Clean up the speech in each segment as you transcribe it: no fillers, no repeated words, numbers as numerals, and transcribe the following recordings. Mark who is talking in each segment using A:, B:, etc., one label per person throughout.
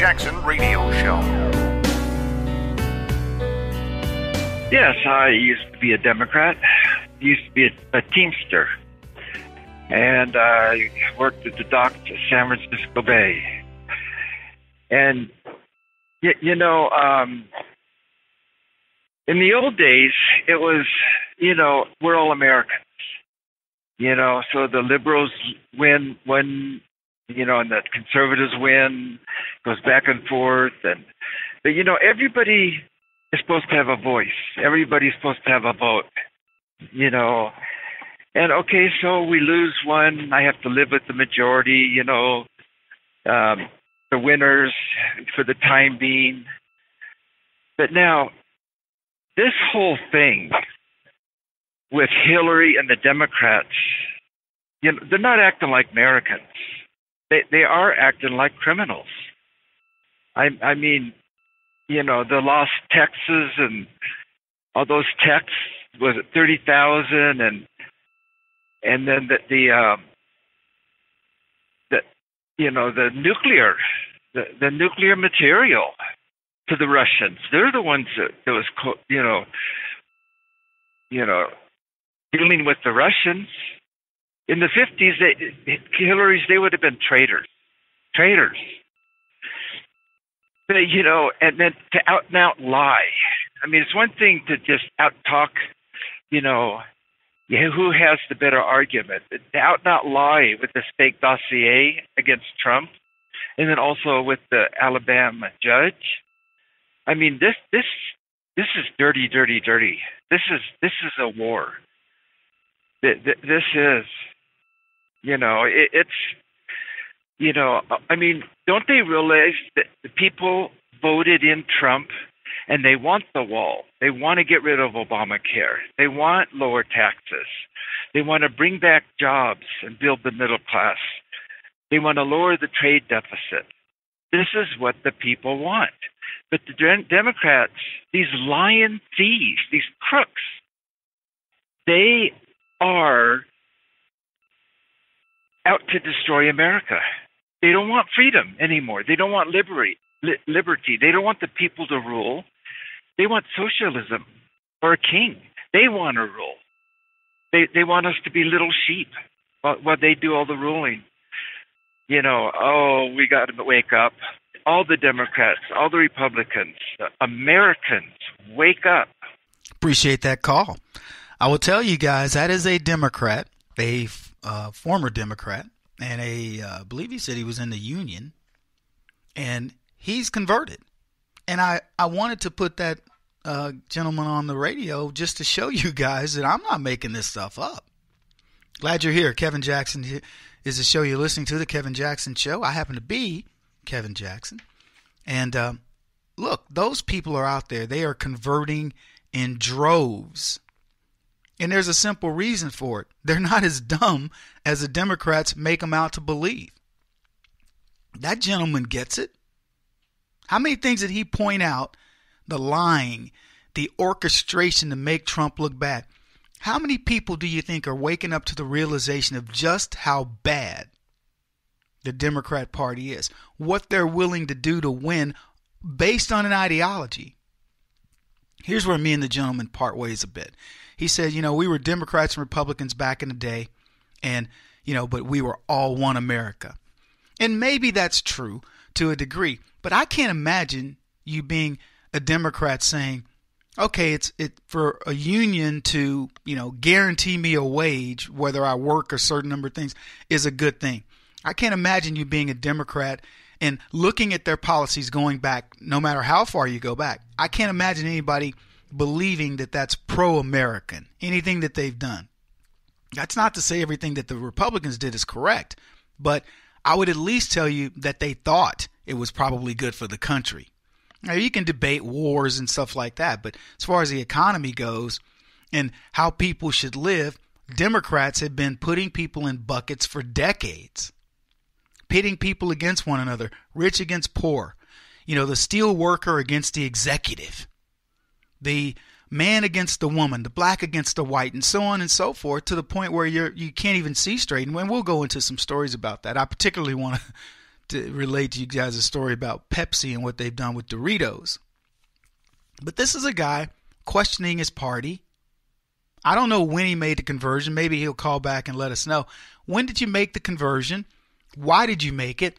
A: Jackson Radio Show.
B: Yes, I used to be a Democrat. Used to be a Teamster. And I worked at the docks at San Francisco Bay. And, you know, in the old days, it was, you know, we're all Americans. You know, so the liberals win when, you know, and the conservatives win, goes back and forth. But, you know, everybody is supposed to have a voice. Everybody's supposed to have a vote, you know. And, okay, so we lose one. I have to live with the majority, you know, the winners for the time being. But now, this whole thing with Hillary and the Democrats, you know, they're not acting like Americans. They are acting like criminals. I mean, you know, the lost Texas and all those texts, was it 30,000, and then the you know, the nuclear material to the Russians. They're the ones that was, you know, dealing with the Russians. In the 50s, Hillary's, they would have been traitors. But, you know, and then to out and out lie. I mean, it's one thing to just out talk, you know, who has the better argument. To out and out lie with this fake dossier against Trump, and then also with the Alabama judge. I mean, this is dirty. This is a war. This is, you know, it's, you know, I mean, don't they realize that the people voted in Trump and they want the wall? They want to get rid of Obamacare. They want lower taxes. They want to bring back jobs and build the middle class. They want to lower the trade deficit. This is what the people want. But the Democrats, these lying thieves, these crooks, they are out to destroy America. They don't want freedom anymore. They don't want liberty. They don't want the people to rule. They want socialism or a king. They want to rule. They want us to be little sheep while they do all the ruling. You know, oh, we got to wake up. All the Democrats, all the Republicans, Americans, wake up.
C: Appreciate that call. I will tell you guys, that is a Democrat, a former Democrat, and I believe he said he was in the Union, and he's converted. And I wanted to put that gentleman on the radio just to show you guys that I'm not making this stuff up. Glad you're here. Kevin Jackson is the show you're listening to, The Kevin Jackson Show. I happen to be Kevin Jackson. And look, those people are out there. They are converting in droves. And there's a simple reason for it. They're not as dumb as the Democrats make them out to believe. That gentleman gets it. How many things did he point out? The lying, the orchestration to make Trump look bad. How many people do you think are waking up to the realization of just how bad the Democrat Party is? What they're willing to do to win based on an ideology. Here's where me and the gentleman part ways a bit. He said, you know, we were Democrats and Republicans back in the day, and, you know, but we were all one America. And maybe that's true to a degree, but I can't imagine you being a Democrat saying, okay, it's for a union to, you know, guarantee me a wage, whether I work a certain number of things, is a good thing. I can't imagine you being a Democrat and looking at their policies going back, no matter how far you go back. I can't imagine anybody believing that that's pro-American, anything that they've done. That's not to say everything that the Republicans did is correct, but I would at least tell you that they thought it was probably good for the country. Now, you can debate wars and stuff like that, but as far as the economy goes and how people should live, Democrats have been putting people in buckets for decades, pitting people against one another, rich against poor, you know, the steel worker against the executive, the man against the woman, the black against the white, and so on and so forth, to the point where you can't even see straight. And we'll go into some stories about that. I particularly want to to relate to you guys a story about Pepsi and what they've done with Doritos. But this is a guy questioning his party. I don't know when he made the conversion. Maybe he'll call back and let us know. When did you make the conversion? Why did you make it?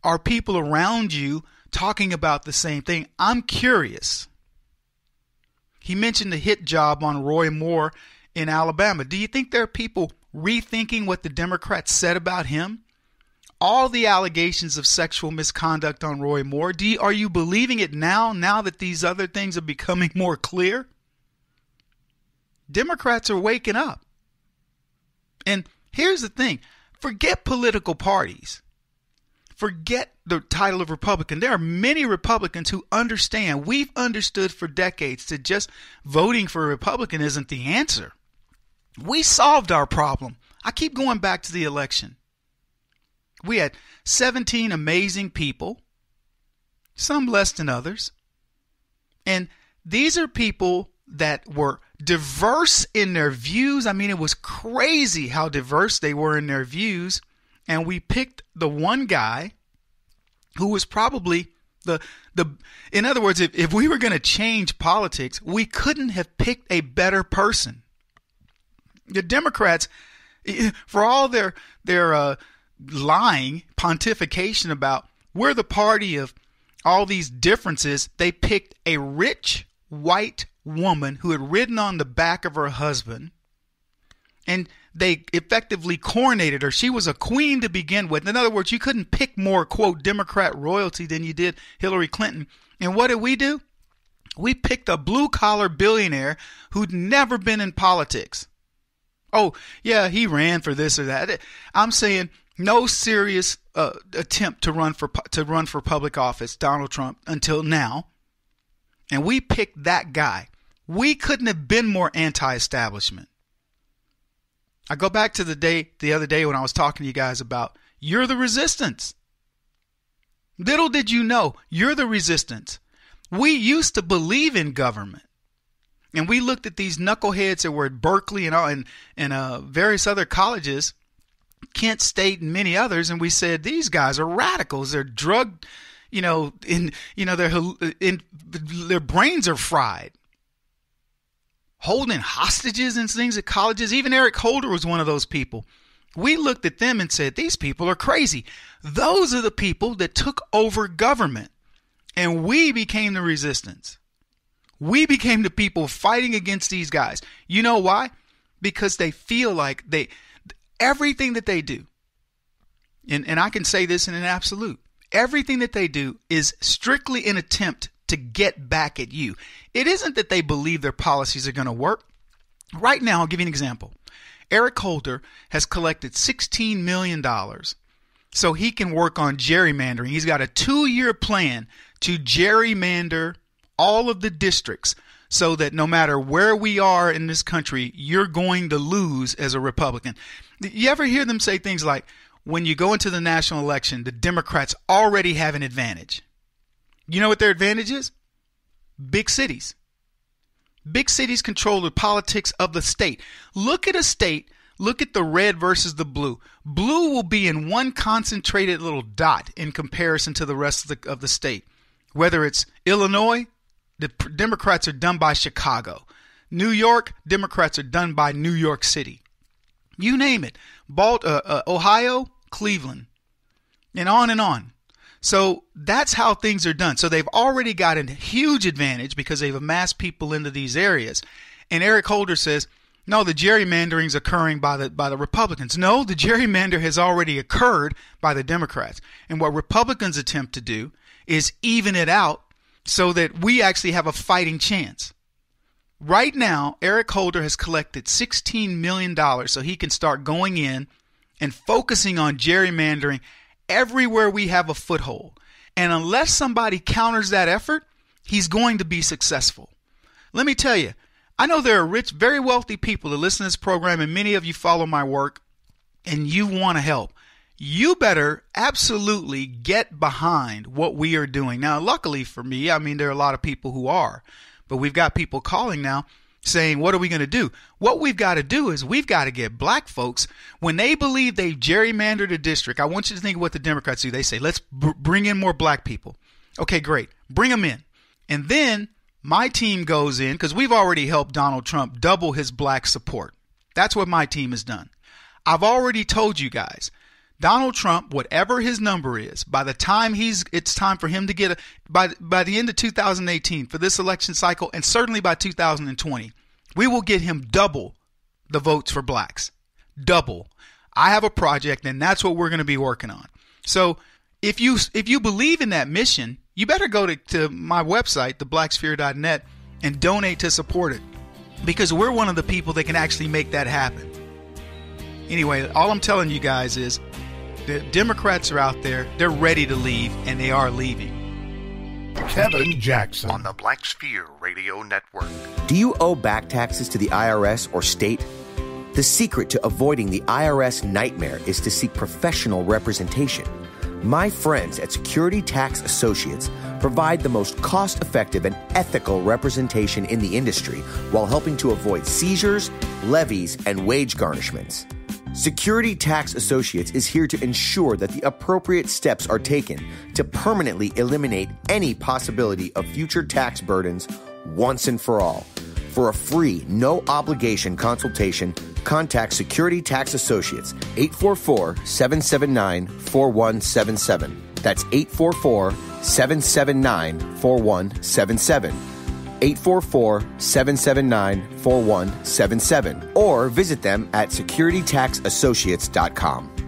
C: Are people around you talking about the same thing? I'm curious. He mentioned the hit job on Roy Moore in Alabama. Do you think there are people rethinking what the Democrats said about him? All the allegations of sexual misconduct on Roy Moore, are you believing it now that these other things are becoming more clear? Democrats are waking up. And here's the thing. Forget political parties. Forget the title of Republican. There are many Republicans who understand. We've understood for decades that just voting for a Republican isn't the answer. We solved our problem. I keep going back to the election. We had 17 amazing people, some less than others. And these are people that were diverse in their views. I mean, it was crazy how diverse they were in their views. And we picked the one guy who was probably in other words, if we were going to change politics, we couldn't have picked a better person. The Democrats, for all their lying pontification about we're the party of all these differences, they picked a rich white woman who had ridden on the back of her husband, and they effectively coronated her. She was a queen to begin with. In other words, you couldn't pick more, quote, Democrat royalty than you did Hillary Clinton. And what did we do? We picked a blue-collar billionaire who'd never been in politics. Oh, yeah, he ran for this or that. I'm saying no serious attempt to run for public office, Donald Trump, until now. And we picked that guy. We couldn't have been more anti-establishment. I go back to the other day when I was talking to you guys about you're the resistance. Little did you know, you're the resistance. We used to believe in government. And we looked at these knuckleheads that were at Berkeley and various other colleges, Kent State and many others, and we said these guys are radicals. They're drugged, their brains are fried. Holding hostages and things at colleges. Even Eric Holder was one of those people. We looked at them and said, these people are crazy. Those are the people that took over government. And we became the resistance. We became the people fighting against these guys. You know why? Because they feel like everything that they do, and I can say this in an absolute, everything that they do is strictly an attempt to get back at you. It isn't that they believe their policies are going to work. Right now, I'll give you an example. Eric Holder has collected $16 million so he can work on gerrymandering. He's got a 2-year plan to gerrymander all of the districts so that no matter where we are in this country, you're going to lose as a Republican. You ever hear them say things like, when you go into the national election, the Democrats already have an advantage? You know what their advantage is? Big cities. Big cities control the politics of the state. Look at a state. Look at the red versus the blue. Blue will be in one concentrated little dot in comparison to the rest of the state. Whether it's Illinois, the Democrats are done by Chicago. New York, Democrats are done by New York City. You name it. Ohio, Cleveland, and on and on. So that's how things are done. So they've already got a huge advantage because they've amassed people into these areas. And Eric Holder says, no, the gerrymandering is occurring by the Republicans. No, the gerrymander has already occurred by the Democrats. And what Republicans attempt to do is even it out so that we actually have a fighting chance. Right now, Eric Holder has collected $16 million so he can start going in and focusing on gerrymandering everywhere we have a foothold. And unless somebody counters that effort, he's going to be successful. Let me tell you, I know there are rich, very wealthy people that listen to this program, and many of you follow my work, and you want to help. You better absolutely get behind what we are doing. Now, luckily for me, there are a lot of people who are, but we've got people calling now saying, what are we going to do? What we've got to do is we've got to get black folks, when they believe they've gerrymandered a district, I want you to think of what the Democrats do. They say, let's bring in more black people. Okay, great. Bring them in. And then my team goes in, because we've already helped Donald Trump double his black support. That's what my team has done. I've already told you guys, Donald Trump, whatever his number is, by the time it's time for him to get by the end of 2018 for this election cycle, and certainly by 2020, we will get him double the votes for blacks. Double. I have a project, and that's what we're going to be working on. So if you believe in that mission, you better go to my website, theblacksphere.net, and donate to support it, because we're one of the people that can actually make that happen. Anyway, all I'm telling you guys is, the Democrats are out there. They're ready to leave, and they are leaving.
A: Kevin Jackson
D: on the Black Sphere Radio Network.
E: Do you owe back taxes to the IRS or state? The secret to avoiding the IRS nightmare is to seek professional representation. My friends at Security Tax Associates provide the most cost-effective and ethical representation in the industry while helping to avoid seizures, levies, and wage garnishments. Security Tax Associates is here to ensure that the appropriate steps are taken to permanently eliminate any possibility of future tax burdens once and for all. For a free, no-obligation consultation, contact Security Tax Associates, 844-779-4177. That's 844-779-4177. 844-779-4177, or visit them at securitytaxassociates.com.